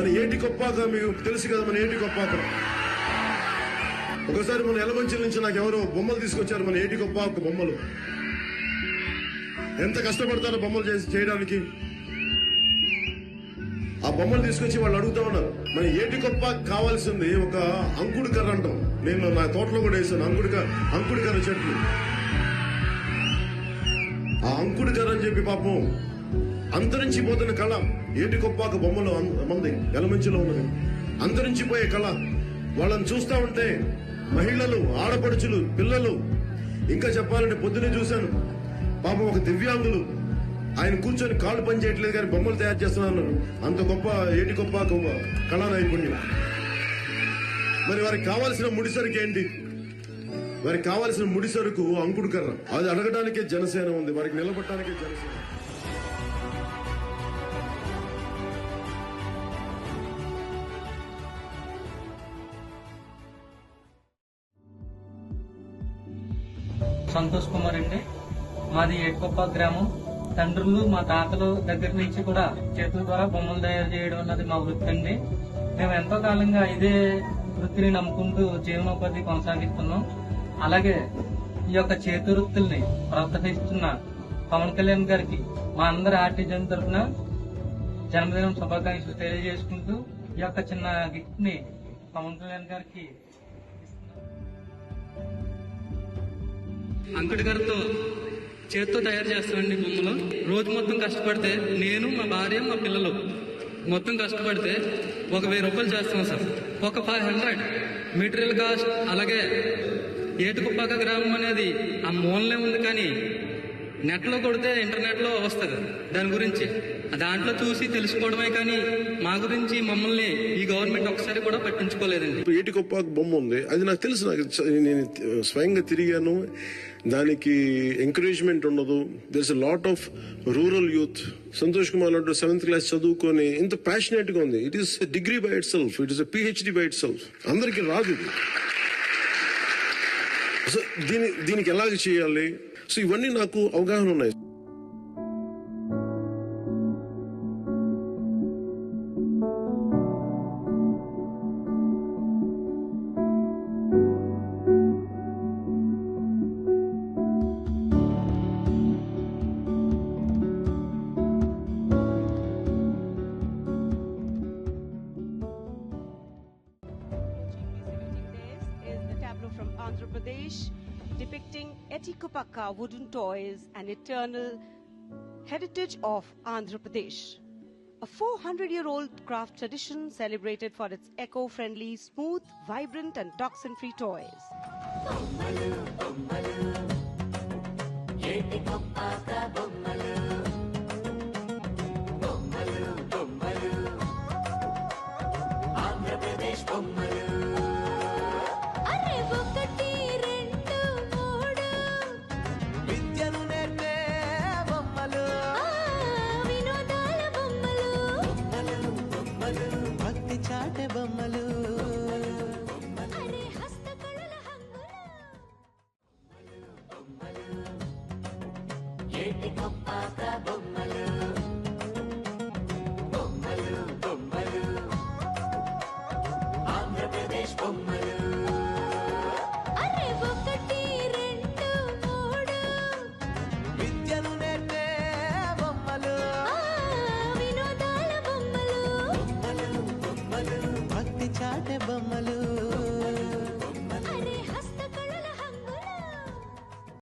మన ఏటి కొప్పాక మీకు తెలుసు కదా, మన ఏటి కొప్పాక. ఒకసారి మన ఎలమంచిల నుంచి నాకు ఎవరో బొమ్మలు తీసుకొచ్చారు, మన ఏటి కొప్పాక బొమ్మలు. ఎంత కష్టపడతారో బొమ్మలు చేయడానికి. ఆ బొమ్మలు తీసుకొచ్చి వాళ్ళు అడుగుతా ఉన్నారు, మన ఏటి కొప్ప కావాల్సింది ఒక అంకుడు కర్ర అంటాం. నేను నా తోటలో కూడా వేసాను అంకుడు కర్ర చెట్లు. ఆ అంకుడు కర్ర అని చెప్పి పాపం అంతరించిపోతున్న కళ ఏటి కొప్పాక బొమ్మలు మంది ఎలమంచిలో ఉన్నది. అంతరించిపోయే కళ. వాళ్ళని చూస్తా ఉంటే మహిళలు, ఆడపడుచులు, పిల్లలు, ఇంకా చెప్పాలంటే పొద్దునే చూశాను పాపం ఒక దివ్యాంగులు, ఆయన కూర్చొని కాళ్ళు పని చేయట్లేదు కానీ బొమ్మలు తయారు చేస్తున్నారు. అంత గొప్ప ఏటి గొప్ప కళా నైపుణ్యం. మరి వారికి కావాల్సిన ముడిసరుకు ఏంటి? వారికి కావాల్సిన ముడిసరుకు అంకుడు కర్ర. అది అడగడానికే జనసేన ఉంది, వారికి నిలబడటానికే జనసేన. సంతోష్ కుమార్ అండి. మాది ఏటికొప్ప గ్రామం. తండ్రులు, మా తాతల దగ్గర నుంచి కూడా చేతుల ద్వారా బొమ్మలు తయారు చేయడం అన్నది మా వృత్తి అండి. మేము ఎంతో కాలంగా ఇదే వృత్తిని నమ్ముకుంటూ జీవనోపాధి కొనసాగిస్తున్నాం. అలాగే ఈ యొక్క చేతి వృత్తుల్ని ప్రోత్సహిస్తున్న పవన్ కళ్యాణ్ గారికి మా అందరి ఆర్టిజన్ తరఫున జన్మదినం శుభాకాంక్షలు తెలియజేసుకుంటూ ఈ యొక్క చిన్న గిఫ్ట్ ని పవన్ కళ్యాణ్ గారికి అంకుడి గారితో చేతితో తయారు చేస్తామండి బొమ్మలు. రోజు మొత్తం కష్టపడితే నేను, మా భార్య, మా పిల్లలు మొత్తం కష్టపడితే ఒక 1000 రూపాయలు చేస్తాం సార్. ఒక 500 మెటీరియల్ కాస్ట్. అలాగే ఏటికొప్పాక గ్రామం అనేది ఆ మూలనే ఉంది, కానీ నెట్లో కొడితే ఇంటర్నెట్లో వస్తుంది దాని గురించి. దాంట్లో చూసి తెలుసుకోవడమే కానీ మా గురించి మమ్మల్ని ఈ గవర్నమెంట్ ఒకసారి కూడా పట్టించుకోలేదండి. ఏటికొప్పాక బొమ్మ ఉంది, అది నాకు తెలుసు. నేను స్వయంగా తిరిగాను. దానికి ఎంకరేజ్మెంట్ ఉండదు. This a lot of rural youth. Santosh Kumar లాంటి 7th క్లాస్ చదువుకొని ఇంత ప్యాషనేట్ గా ఉంది. It is degree by it self, it is PhD by it self. అందరికి రాదు. సో దీనికి ఎలాగ చేయాలి? సో ఇవన్నీ నాకు అవగాహన ఉన్నాయి. From Andhra Pradesh, depicting Etikopaka wooden toys and eternal heritage of Andhra Pradesh. A 400-year-old craft tradition celebrated for its eco-friendly, smooth, vibrant and toxin-free toys. చాటే బొమ్మలు